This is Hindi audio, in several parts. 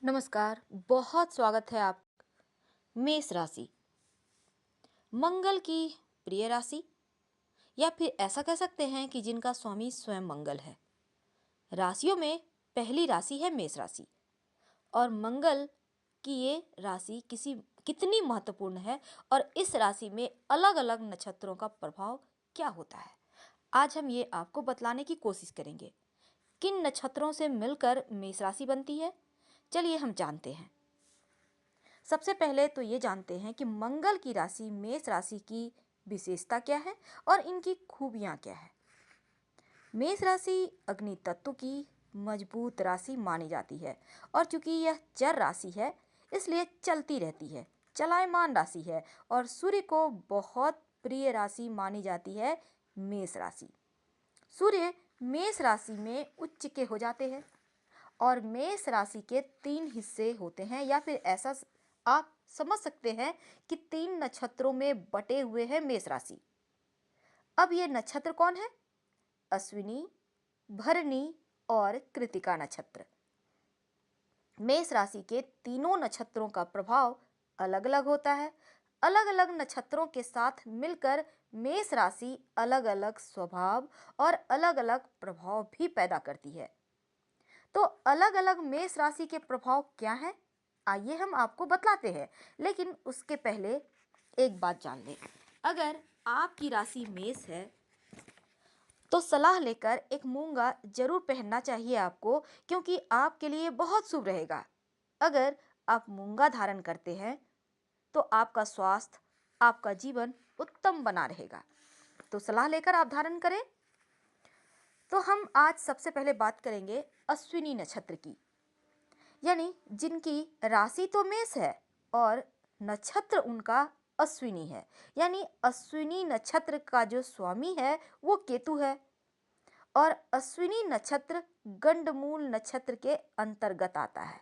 नमस्कार। बहुत स्वागत है आप। मेष राशि मंगल की प्रिय राशि, या फिर ऐसा कह सकते हैं कि जिनका स्वामी स्वयं मंगल है। राशियों में पहली राशि है मेष राशि। और मंगल की ये राशि कितनी महत्वपूर्ण है और इस राशि में अलग अलग नक्षत्रों का प्रभाव क्या होता है, आज हम ये आपको बतलाने की कोशिश करेंगे। किन नक्षत्रों से मिलकर मेष राशि बनती है, चलिए हम जानते हैं। सबसे पहले तो ये जानते हैं कि मंगल की राशि मेष राशि की विशेषता क्या है और इनकी खूबियां क्या है। मेष राशि अग्नि तत्व की मजबूत राशि मानी जाती है और चूंकि यह चर राशि है इसलिए चलती रहती है, चलायमान राशि है और सूर्य को बहुत प्रिय राशि मानी जाती है। मेष राशि सूर्य मेष राशि में उच्च के हो जाते हैं और मेष राशि के तीन हिस्से होते हैं, या फिर ऐसा आप समझ सकते हैं कि तीन नक्षत्रों में बटे हुए हैं मेष राशि। अब ये नक्षत्र कौन है? अश्विनी, भरणी और कृतिका नक्षत्र। मेष राशि के तीनों नक्षत्रों का प्रभाव अलग अलग होता है। अलग अलग नक्षत्रों के साथ मिलकर मेष राशि अलग अलग स्वभाव और अलग अलग प्रभाव भी पैदा करती है। तो अलग अलग मेष राशि के प्रभाव क्या हैं, आइए हम आपको बतलाते हैं। लेकिन उसके पहले एक बात जान लें। अगर आपकी राशि मेष है तो सलाह लेकर एक मूंगा जरूर पहनना चाहिए आपको, क्योंकि आपके लिए बहुत शुभ रहेगा। अगर आप मूंगा धारण करते हैं तो आपका स्वास्थ्य, आपका जीवन उत्तम बना रहेगा। तो सलाह लेकर आप धारण करें। तो हम आज सबसे पहले बात करेंगे अश्विनी नक्षत्र की, यानी जिनकी राशि तो मेष है और नक्षत्र उनका अश्विनी है। यानी अश्विनी नक्षत्र का जो स्वामी है वो केतु है और अश्विनी नक्षत्र गंडमूल नक्षत्र के अंतर्गत आता है,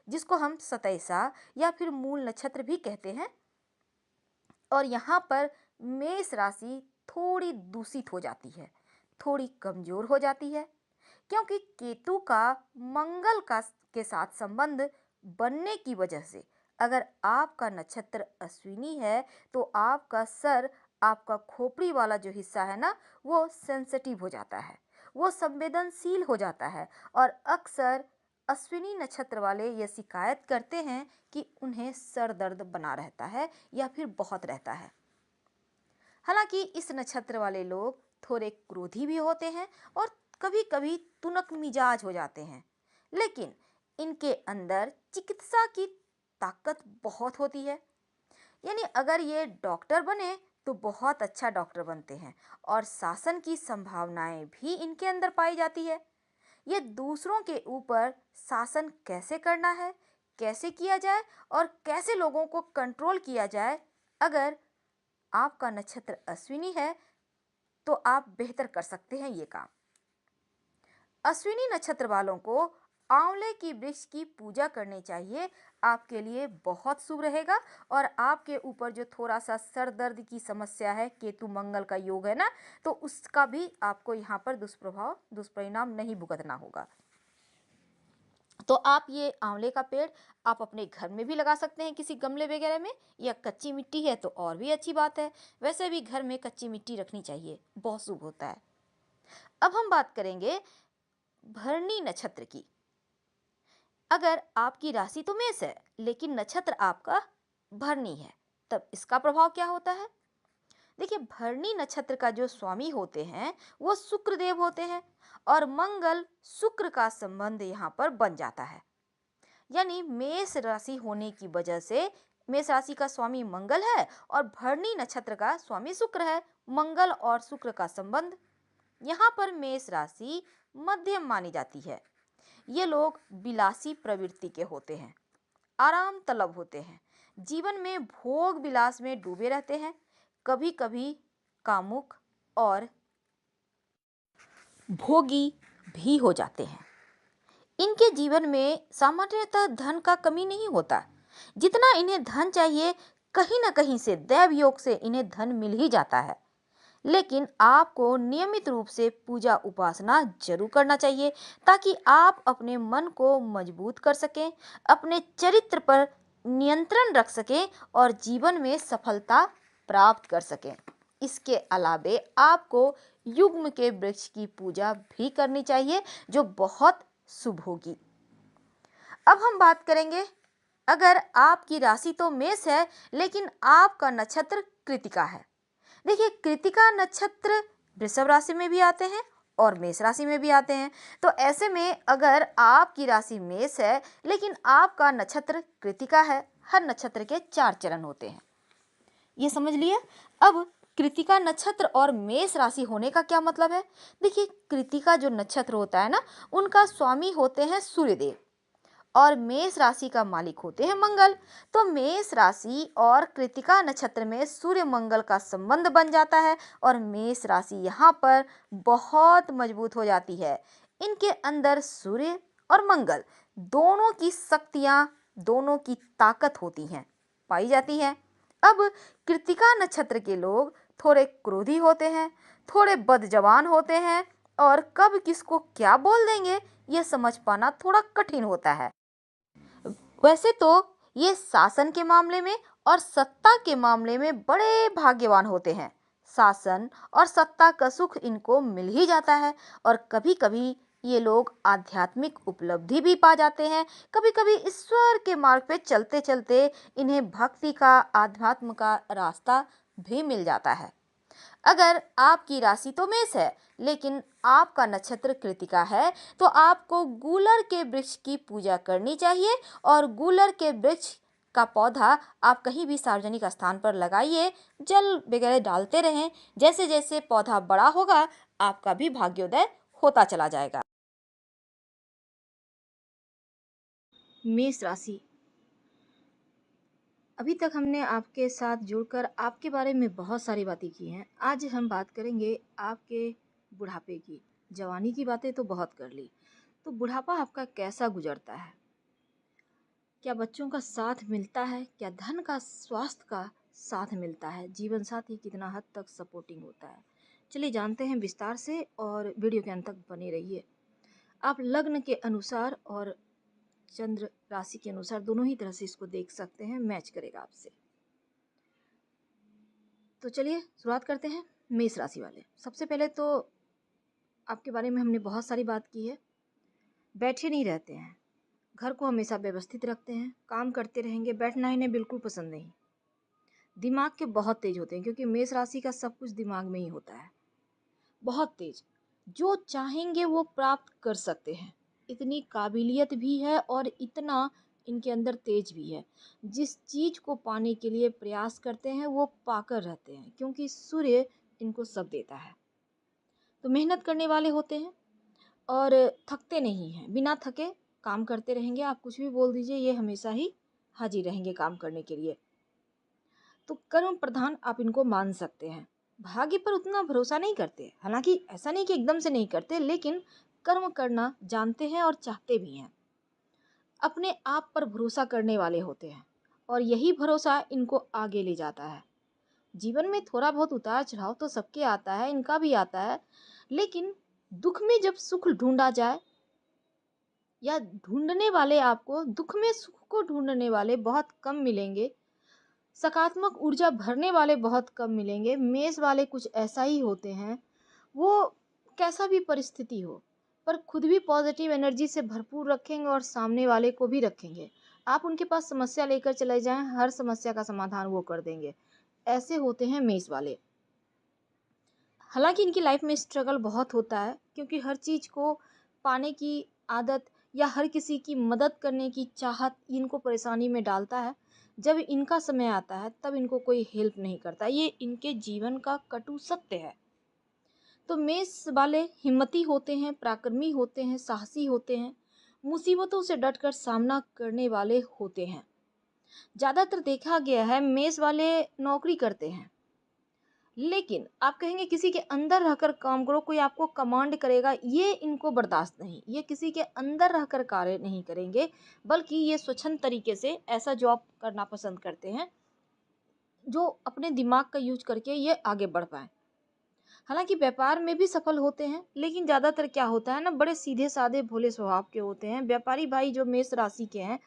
जिसको हम सतैसा या फिर मूल नक्षत्र भी कहते हैं। और यहाँ पर मेष राशि थोड़ी दूषित हो जाती है, थोड़ी कमजोर हो जाती है, क्योंकि केतु का मंगल का के साथ संबंध बनने की वजह से अगर आपका नक्षत्र अश्विनी है तो आपका सर, आपका खोपड़ी वाला जो हिस्सा है ना, वो सेंसिटिव हो जाता है, वो संवेदनशील हो जाता है। और अक्सर अश्विनी नक्षत्र वाले ये शिकायत करते हैं कि उन्हें सर दर्द बना रहता है या फिर बहुत रहता है। हालांकि इस नक्षत्र वाले लोग थोड़े क्रोधी भी होते हैं और कभी कभी तुनक मिजाज हो जाते हैं, लेकिन इनके अंदर चिकित्सा की ताकत बहुत होती है। यानी अगर ये डॉक्टर बने तो बहुत अच्छा डॉक्टर बनते हैं और शासन की संभावनाएं भी इनके अंदर पाई जाती है। ये दूसरों के ऊपर शासन कैसे करना है, कैसे किया जाए और कैसे लोगों को कंट्रोल किया जाए, अगर आपका नक्षत्र अश्विनी है तो आप बेहतर कर सकते हैं ये काम। अश्विनी नक्षत्र वालों को आंवले की वृक्ष की पूजा करनी चाहिए, आपके लिए बहुत शुभ रहेगा। और आपके ऊपर जो थोड़ा सा सर दर्द की समस्या है, केतु मंगल का योग है ना, तो उसका भी आपको यहाँ पर दुष्परिणाम नहीं भुगतना होगा। तो आप ये आंवले का पेड़ आप अपने घर में भी लगा सकते हैं, किसी गमले वगैरह में, या कच्ची मिट्टी है तो और भी अच्छी बात है। वैसे भी घर में कच्ची मिट्टी रखनी चाहिए, बहुत शुभ होता है। अब हम बात करेंगे भरणी नक्षत्र की। अगर आपकी राशि तो मेष है लेकिन नक्षत्र आपका भरणी है, तब इसका प्रभाव क्या होता है? देखिए, भरणी नक्षत्र का जो स्वामी होते हैं वो शुक्र देव होते हैं और मंगल शुक्र का संबंध यहाँ पर बन जाता है। यानी मेष राशि होने की वजह से मेष राशि का स्वामी मंगल है और भरणी नक्षत्र का स्वामी शुक्र है। मंगल और शुक्र का संबंध, यहाँ पर मेष राशि मध्यम मानी जाती है। ये लोग विलासी प्रवृत्ति के होते हैं, आराम तलब होते हैं, जीवन में भोग विलास में डूबे रहते हैं, कभी कभी कामुक और भोगी भी हो जाते हैं। इनके जीवन में सामान्यतः धन का कमी नहीं होता। जितना इन्हें धन चाहिए, कहीं ना कहीं से दैव योग से इन्हें धन मिल ही जाता है। लेकिन आपको नियमित रूप से पूजा उपासना जरूर करना चाहिए, ताकि आप अपने मन को मजबूत कर सकें, अपने चरित्र पर नियंत्रण रख सकें और जीवन में सफलता प्राप्त कर सकें। इसके अलावे आपको युग्म के वृक्ष की पूजा भी करनी चाहिए, जो बहुत शुभ होगी। अब हम बात करेंगे, अगर आपकी राशि तो मेष है लेकिन आपका नक्षत्र कृतिका है। देखिए, कृतिका नक्षत्र वृषभ राशि में भी आते हैं और मेष राशि में भी आते हैं। तो ऐसे में अगर आपकी राशि मेष है लेकिन आपका नक्षत्र कृतिका है, हर नक्षत्र के 4 चरण होते हैं, ये समझ लिए। अब कृतिका नक्षत्र और मेष राशि होने का क्या मतलब है? देखिए, कृतिका जो नक्षत्र होता है ना, उनका स्वामी होते हैं सूर्यदेव और मेष राशि का मालिक होते हैं मंगल। तो मेष राशि और कृतिका नक्षत्र में सूर्य मंगल का संबंध बन जाता है और मेष राशि यहाँ पर बहुत मजबूत हो जाती है। इनके अंदर सूर्य और मंगल दोनों की शक्तियाँ, दोनों की ताकत होती हैं, पाई जाती हैं। अब कृतिका नक्षत्र के लोग थोड़े क्रोधी होते हैं, थोड़े बदजबान होते हैं और कब किसको क्या बोल देंगे ये समझ पाना थोड़ा कठिन होता है। वैसे तो ये शासन के मामले में और सत्ता के मामले में बड़े भाग्यवान होते हैं। शासन और सत्ता का सुख इनको मिल ही जाता है और कभी कभी ये लोग आध्यात्मिक उपलब्धि भी पा जाते हैं। कभी कभी ईश्वर के मार्ग पे चलते चलते इन्हें भक्ति का, अध्यात्म का रास्ता भी मिल जाता है। अगर आपकी राशि तो मेष है लेकिन आपका नक्षत्र कृतिका है, तो आपको गूलर के वृक्ष की पूजा करनी चाहिए और गूलर के वृक्ष का पौधा आप कहीं भी सार्वजनिक स्थान पर लगाइए, जल वगैरह डालते रहें। जैसे जैसे पौधा बड़ा होगा आपका भी भाग्योदय होता चला जाएगा। मेष राशि, अभी तक हमने आपके साथ जुड़कर आपके बारे में बहुत सारी बातें की हैं। आज हम बात करेंगे आपके बुढ़ापे की। जवानी की बातें तो बहुत कर ली, तो बुढ़ापा आपका कैसा गुजरता है? क्या बच्चों का साथ मिलता है? क्या धन का, स्वास्थ्य का साथ मिलता है? जीवन साथी कितना हद तक सपोर्टिंग होता है? चलिए जानते हैं विस्तार से और वीडियो के अंत तक बने रहिए। आप लग्न के अनुसार और चंद्र राशि के अनुसार दोनों ही तरह से इसको देख सकते हैं, मैच करेगा आपसे। तो चलिए शुरुआत करते हैं। मेष राशि वाले, सबसे पहले तो आपके बारे में हमने बहुत सारी बात की है। बैठे नहीं रहते हैं, घर को हमेशा व्यवस्थित रखते हैं, काम करते रहेंगे, बैठना इन्हें बिल्कुल पसंद नहीं। दिमाग के बहुत तेज होते हैं क्योंकि मेष राशि का सब कुछ दिमाग में ही होता है। बहुत तेज, जो चाहेंगे वो प्राप्त कर सकते हैं, इतनी काबिलियत भी है और इतना इनके अंदर तेज भी है। जिस चीज को पाने के लिए प्रयास करते हैं वो पाकर रहते हैं, क्योंकि सूर्य इनको सब देता है। तो मेहनत करने वाले होते हैं और थकते नहीं हैं, बिना थके काम करते रहेंगे। आप कुछ भी बोल दीजिए, ये हमेशा ही हाजिर रहेंगे काम करने के लिए। तो कर्म प्रधान आप इनको मान सकते हैं। भाग्य पर उतना भरोसा नहीं करते, हालांकि ऐसा नहीं कि एकदम से नहीं करते, लेकिन कर्म करना जानते हैं और चाहते भी हैं। अपने आप पर भरोसा करने वाले होते हैं और यही भरोसा इनको आगे ले जाता है। जीवन में थोड़ा बहुत उतार चढ़ाव तो सबके आता है, इनका भी आता है, लेकिन दुख में जब सुख ढूंढा जाए, या ढूंढने वाले, आपको दुख में सुख को ढूंढने वाले बहुत कम मिलेंगे। सकारात्मक ऊर्जा भरने वाले बहुत कम मिलेंगे। मेष वाले कुछ ऐसा ही होते हैं, वो कैसा भी परिस्थिति हो पर खुद भी पॉजिटिव एनर्जी से भरपूर रखेंगे और सामने वाले को भी रखेंगे। आप उनके पास समस्या लेकर चले जाएं, हर समस्या का समाधान वो कर देंगे। ऐसे होते हैं मेष वाले। हालांकि इनकी लाइफ में स्ट्रगल बहुत होता है, क्योंकि हर चीज़ को पाने की आदत या हर किसी की मदद करने की चाहत इनको परेशानी में डालता है। जब इनका समय आता है तब इनको कोई हेल्प नहीं करता, ये इनके जीवन का कटु सत्य है। तो मेष वाले हिम्मती होते हैं, पराक्रमी होते हैं, साहसी होते हैं, मुसीबतों से डटकर सामना करने वाले होते हैं। ज़्यादातर देखा गया है मेष वाले नौकरी करते हैं, लेकिन आप कहेंगे किसी के अंदर रहकर काम करो, कोई आपको कमांड करेगा, ये इनको बर्दाश्त नहीं। ये किसी के अंदर रहकर कार्य नहीं करेंगे, बल्कि ये स्वच्छंद तरीके से ऐसा जॉब करना पसंद करते हैं जो अपने दिमाग का यूज करके ये आगे बढ़ पाए। हालांकि व्यापार में भी सफल होते हैं, लेकिन ज़्यादातर क्या होता है ना, बड़े सीधे साधे भोले स्वभाव के होते हैं। व्यापारी भाई जो मेष राशि के हैं,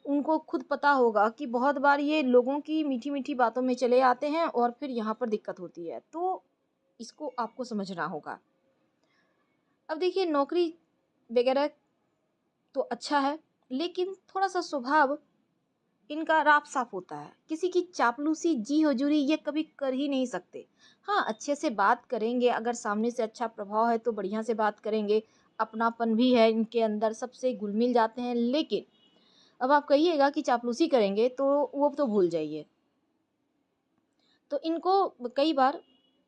उनको खुद पता होगा कि बहुत बार ये लोगों की मीठी मीठी बातों में चले आते हैं और फिर यहाँ पर दिक्कत होती है, तो इसको आपको समझना होगा। अब देखिए, नौकरी वगैरह तो अच्छा है, लेकिन थोड़ा सा स्वभाव इनका राफ साफ होता है। किसी की चापलूसी जी हुजूरी ये कभी कर ही नहीं सकते। हाँ, अच्छे से बात करेंगे, अगर सामने से अच्छा प्रभाव है तो बढ़िया से बात करेंगे, अपनापन भी है इनके अंदर, सबसे घुल मिल जाते हैं। लेकिन अब आप कहिएगा कि चापलूसी करेंगे तो वो तो भूल जाइए। तो इनको कई बार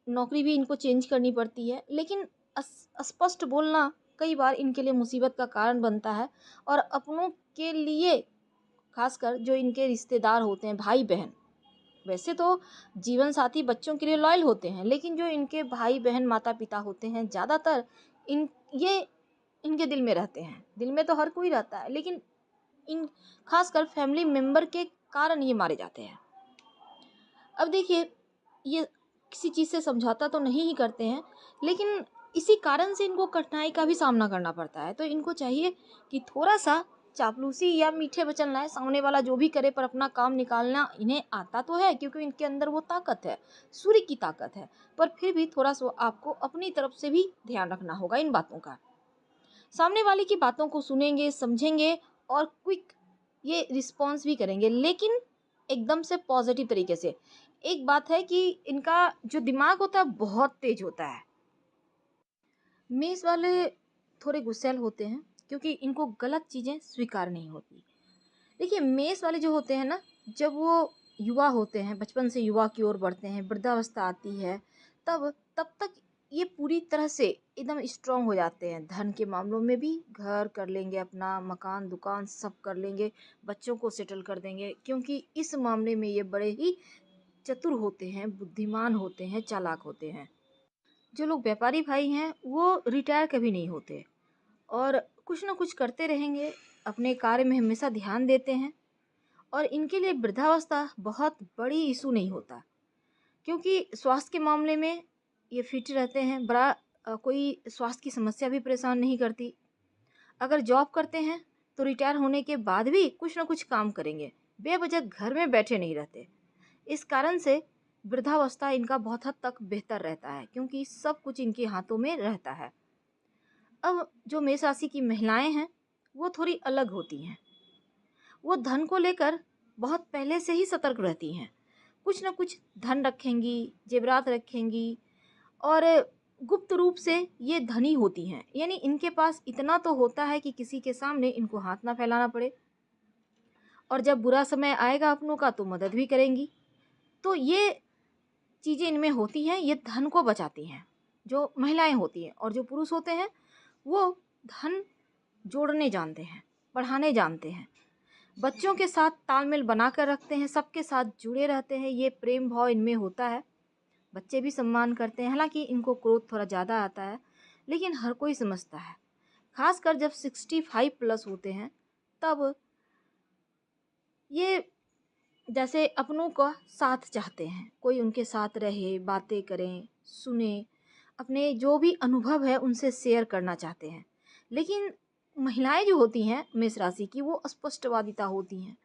नौकरी भी इनको चेंज करनी पड़ती है, लेकिन स्पष्ट बोलना कई बार इनके लिए मुसीबत का कारण बनता है। और अपनों के लिए, खासकर जो इनके रिश्तेदार होते हैं, भाई बहन, वैसे तो जीवन साथी बच्चों के लिए लॉयल होते हैं, लेकिन जो इनके भाई बहन माता पिता होते हैं, ज़्यादातर इन ये इनके दिल में रहते हैं। दिल में तो हर कोई रहता है, लेकिन इन खासकर फैमिली मेंबर के कारण ये मारे जाते हैं। अब देखिए, ये किसी चीज़ से समझौता तो नहीं ही करते हैं, लेकिन इसी कारण से इनको कठिनाई का भी सामना करना पड़ता है। तो इनको चाहिए कि थोड़ा सा चापलूसी या मीठे वचन लाए, सामने वाला जो भी करे पर अपना काम निकालना इन्हें आता तो है, क्योंकि इनके अंदर वो ताकत है, सूर्य की ताकत है। पर फिर भी थोड़ा सा आपको अपनी तरफ से भी ध्यान रखना होगा इन बातों का। सामने वाले की बातों को सुनेंगे, समझेंगे और क्विक ये रिस्पॉन्स भी करेंगे, लेकिन एकदम से पॉजिटिव तरीके से। एक बात है कि इनका जो दिमाग होता है बहुत तेज होता है। मेष वाले थोड़े गुस्सैल होते हैं, क्योंकि इनको गलत चीज़ें स्वीकार नहीं होती। देखिए, मेष वाले जो होते हैं ना, जब वो युवा होते हैं, बचपन से युवा की ओर बढ़ते हैं, वृद्धावस्था आती है, तब तक ये पूरी तरह से एकदम स्ट्रांग हो जाते हैं। धन के मामलों में भी घर कर लेंगे, अपना मकान दुकान सब कर लेंगे, बच्चों को सेटल कर देंगे, क्योंकि इस मामले में ये बड़े ही चतुर होते हैं, बुद्धिमान होते हैं, चालाक होते हैं। जो लोग व्यापारी भाई हैं, वो रिटायर कभी नहीं होते और कुछ ना कुछ करते रहेंगे, अपने कार्य में हमेशा ध्यान देते हैं। और इनके लिए वृद्धावस्था बहुत बड़ी इशू नहीं होता, क्योंकि स्वास्थ्य के मामले में ये फिट रहते हैं। कोई स्वास्थ्य की समस्या भी परेशान नहीं करती। अगर जॉब करते हैं तो रिटायर होने के बाद भी कुछ ना कुछ काम करेंगे, बेवजह घर में बैठे नहीं रहते। इस कारण से वृद्धावस्था इनका बहुत हद तक बेहतर रहता है, क्योंकि सब कुछ इनके हाथों में रहता है। अब जो मेष राशि की महिलाएं हैं, वो थोड़ी अलग होती हैं। वो धन को लेकर बहुत पहले से ही सतर्क रहती हैं। कुछ ना कुछ धन रखेंगी, जेवरात रखेंगी और गुप्त रूप से ये धनी होती हैं। यानी इनके पास इतना तो होता है कि किसी के सामने इनको हाथ ना फैलाना पड़े, और जब बुरा समय आएगा अपनों का तो मदद भी करेंगी। तो ये चीज़ें इनमें होती हैं, ये धन को बचाती हैं, जो महिलाएं होती हैं। और जो पुरुष होते हैं, वो धन जोड़ने जानते हैं, बढ़ाने जानते हैं, बच्चों के साथ तालमेल बना कर रखते हैं, सबके साथ जुड़े रहते हैं। ये प्रेम भाव इनमें होता है, बच्चे भी सम्मान करते हैं। हालांकि इनको क्रोध थोड़ा ज़्यादा आता है, लेकिन हर कोई समझता है। खासकर जब 65 प्लस होते हैं, तब ये जैसे अपनों का साथ चाहते हैं, कोई उनके साथ रहे, बातें करें, सुने, अपने जो भी अनुभव है उनसे शेयर करना चाहते हैं। लेकिन महिलाएं जो होती हैं मेष राशि की, वो स्पष्टवादिता होती हैं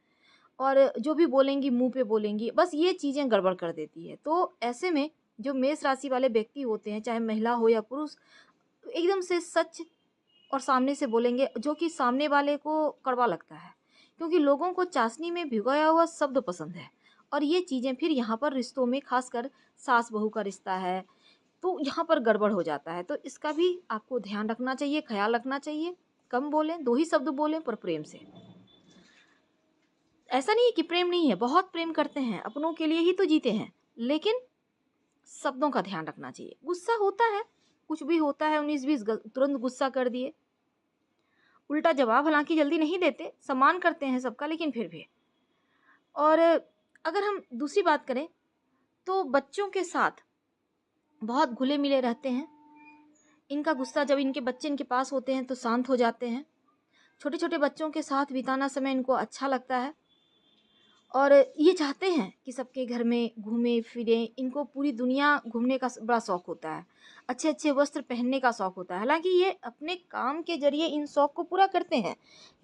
और जो भी बोलेंगी मुंह पे बोलेंगी, बस ये चीज़ें गड़बड़ कर देती है। तो ऐसे में जो मेष राशि वाले व्यक्ति होते हैं, चाहे महिला हो या पुरुष, एकदम से सच और सामने से बोलेंगे, जो कि सामने वाले को कड़वा लगता है, क्योंकि लोगों को चाशनी में भिगोया हुआ शब्द पसंद है। और ये चीज़ें फिर यहाँ पर रिश्तों में, खासकर सास बहू का रिश्ता है, तो यहाँ पर गड़बड़ हो जाता है। तो इसका भी आपको ध्यान रखना चाहिए, ख्याल रखना चाहिए। कम बोलें, दो ही शब्द बोलें, पर प्रेम से। ऐसा नहीं है कि प्रेम नहीं है, बहुत प्रेम करते हैं, अपनों के लिए ही तो जीते हैं, लेकिन शब्दों का ध्यान रखना चाहिए। गुस्सा होता है, कुछ भी होता है, 19-20 तुरंत गुस्सा कर दिए, उल्टा जवाब हालांकि जल्दी नहीं देते, सम्मान करते हैं सबका, लेकिन फिर भी। और अगर हम दूसरी बात करें, तो बच्चों के साथ बहुत घुले मिले रहते हैं। इनका गुस्सा, जब इनके बच्चे इनके पास होते हैं तो शांत हो जाते हैं। छोटे छोटे बच्चों के साथ बिताना समय इनको अच्छा लगता है। और ये चाहते हैं कि सबके घर में घूमें फिरें। इनको पूरी दुनिया घूमने का बड़ा शौक़ होता है, अच्छे अच्छे वस्त्र पहनने का शौक़ होता है। हालांकि ये अपने काम के जरिए इन शौक़ को पूरा करते हैं,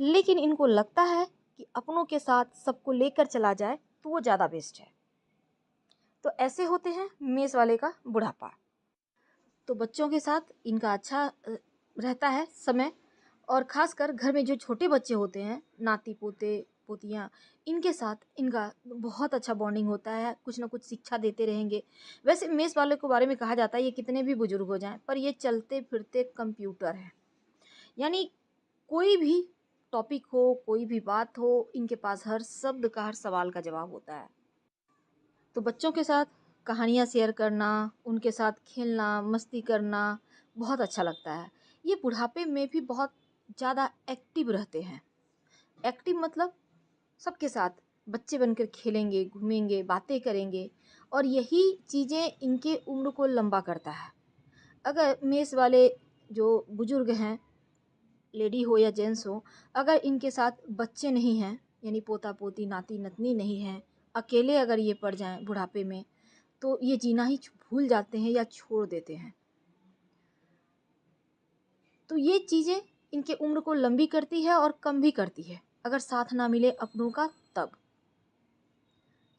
लेकिन इनको लगता है कि अपनों के साथ सबको लेकर चला जाए तो वो ज़्यादा बेस्ट है। तो ऐसे होते हैं मेष वाले का बुढ़ापा। तो बच्चों के साथ इनका अच्छा रहता है समय, और ख़ासकर घर में जो छोटे बच्चे होते हैं, नाती पोते पोतियाँ, इनके साथ इनका बहुत अच्छा बॉन्डिंग होता है, कुछ ना कुछ शिक्षा देते रहेंगे। वैसे मेष वाले के बारे में कहा जाता है ये कितने भी बुजुर्ग हो जाएं पर ये चलते फिरते कंप्यूटर है। यानी कोई भी टॉपिक हो, कोई भी बात हो, इनके पास हर शब्द का, हर सवाल का जवाब होता है। तो बच्चों के साथ कहानियाँ शेयर करना, उनके साथ खेलना, मस्ती करना बहुत अच्छा लगता है। ये बुढ़ापे में भी बहुत ज़्यादा एक्टिव रहते हैं। एक्टिव मतलब सबके साथ बच्चे बनकर खेलेंगे, घूमेंगे, बातें करेंगे, और यही चीज़ें इनके उम्र को लंबा करता है। अगर मेष वाले जो बुजुर्ग हैं, लेडी हो या जेंट्स हो, अगर इनके साथ बच्चे नहीं हैं, यानी पोता पोती नाती नतनी नहीं है, अकेले अगर ये पड़ जाएं बुढ़ापे में, तो ये जीना ही भूल जाते हैं या छोड़ देते हैं। तो ये चीज़ें इनके उम्र को लंबी करती है और कम भी करती है अगर साथ ना मिले अपनों का तब।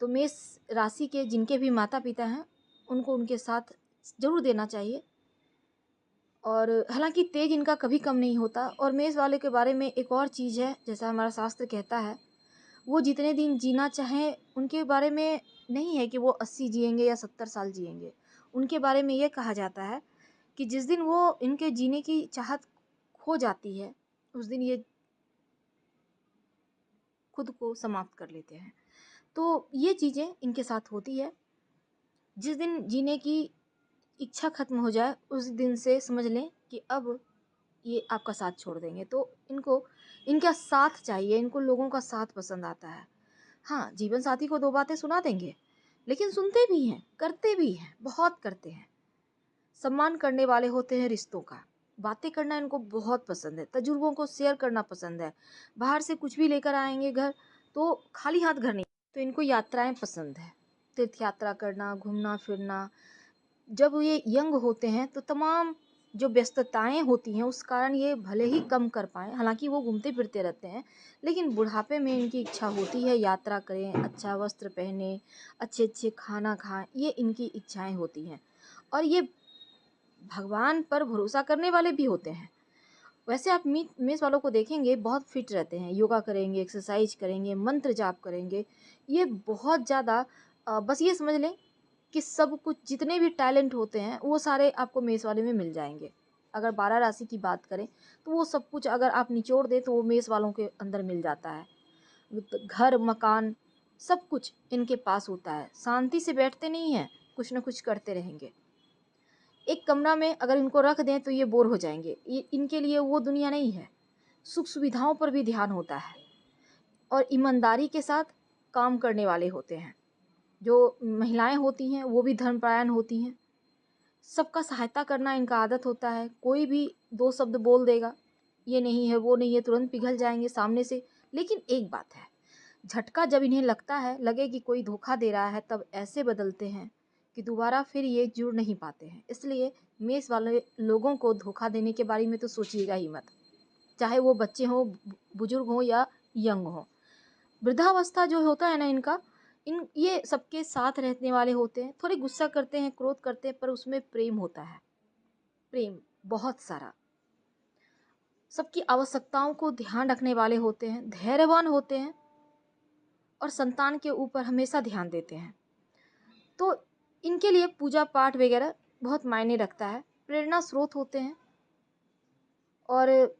तो मेष राशि के जिनके भी माता पिता हैं, उनको उनके साथ ज़रूर देना चाहिए। और हालांकि तेज इनका कभी कम नहीं होता। और मेष वाले के बारे में एक और चीज़ है, जैसा हमारा शास्त्र कहता है, वो जितने दिन जीना चाहें उनके बारे में नहीं है कि वो 80 जिएंगे या 70 साल जिएंगे। उनके बारे में ये कहा जाता है कि जिस दिन वो इनके जीने की चाहत खो जाती है, उस दिन ये खुद को समाप्त कर लेते हैं। तो ये चीज़ें इनके साथ होती है। जिस दिन जीने की इच्छा खत्म हो जाए, उस दिन से समझ लें कि अब ये आपका साथ छोड़ देंगे। तो इनको इनका साथ चाहिए, इनको लोगों का साथ पसंद आता है। हाँ, जीवन साथी को 2 बातें सुना देंगे, लेकिन सुनते भी हैं, करते भी हैं, बहुत करते हैं। सम्मान करने वाले होते हैं रिश्तों का। बातें करना इनको बहुत पसंद है, तजुर्बों को शेयर करना पसंद है। बाहर से कुछ भी लेकर आएंगे घर, तो खाली हाथ घर नहीं। तो इनको यात्राएं पसंद है, तीर्थ यात्रा करना, घूमना फिरना। जब ये यंग होते हैं तो तमाम जो व्यस्तताएं होती हैं उस कारण ये भले ही कम कर पाएँ, हालांकि वो घूमते फिरते रहते हैं, लेकिन बुढ़ापे में इनकी इच्छा होती है यात्रा करें, अच्छा वस्त्र पहने, अच्छे अच्छे खाना खाएं, ये इनकी इच्छाएं होती हैं। और ये भगवान पर भरोसा करने वाले भी होते हैं। वैसे आप मेष वालों को देखेंगे बहुत फिट रहते हैं, योगा करेंगे, एक्सरसाइज करेंगे, मंत्र जाप करेंगे। ये बहुत ज़्यादा बस ये समझ लें कि सब कुछ जितने भी टैलेंट होते हैं वो सारे आपको मेष वाले में मिल जाएंगे। अगर 12 राशि की बात करें तो वो सब कुछ अगर आप निचोड़ दें तो वो मेष वालों के अंदर मिल जाता है। तो घर मकान सब कुछ इनके पास होता है। शांति से बैठते नहीं हैं, कुछ ना कुछ करते रहेंगे। एक कमरा में अगर इनको रख दें तो ये बोर हो जाएंगे। ये इनके लिए वो दुनिया नहीं है। सुख सुविधाओं पर भी ध्यान होता है और ईमानदारी के साथ काम करने वाले होते हैं। जो महिलाएं होती हैं वो भी धर्मपरायण होती हैं। सबका सहायता करना इनका आदत होता है। कोई भी 2 शब्द बोल देगा, ये नहीं है वो नहीं है, तुरंत पिघल जाएंगे सामने से। लेकिन एक बात है, झटका जब इन्हें लगता है, लगे कि कोई धोखा दे रहा है, तब ऐसे बदलते हैं कि दोबारा फिर ये जुड़ नहीं पाते हैं। इसलिए मेष वाले लोगों को धोखा देने के बारे में तो सोचिएगा ही मत, चाहे वो बच्चे हों, बुजुर्ग हों या यंग हों। वृद्धावस्था जो होता है ना इनका, ये सबके साथ रहने वाले होते हैं। थोड़े गुस्सा करते हैं, क्रोध करते हैं, पर उसमें प्रेम होता है, प्रेम बहुत सारा। सबकी आवश्यकताओं को ध्यान रखने वाले होते हैं, धैर्यवान होते हैं और संतान के ऊपर हमेशा ध्यान देते हैं। तो इनके लिए पूजा पाठ वगैरह बहुत मायने रखता है। प्रेरणा स्रोत होते हैं और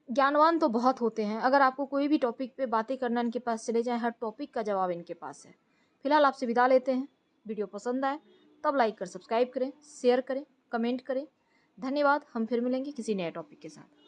ज्ञानवान तो बहुत होते हैं। अगर आपको कोई भी टॉपिक पे बातें करना, इनके पास चले जाएं, हर टॉपिक का जवाब इनके पास है। फिलहाल आपसे विदा लेते हैं। वीडियो पसंद आए तब लाइक कर सब्सक्राइब करें, शेयर करें, कमेंट करें। धन्यवाद। हम फिर मिलेंगे किसी नए टॉपिक के साथ।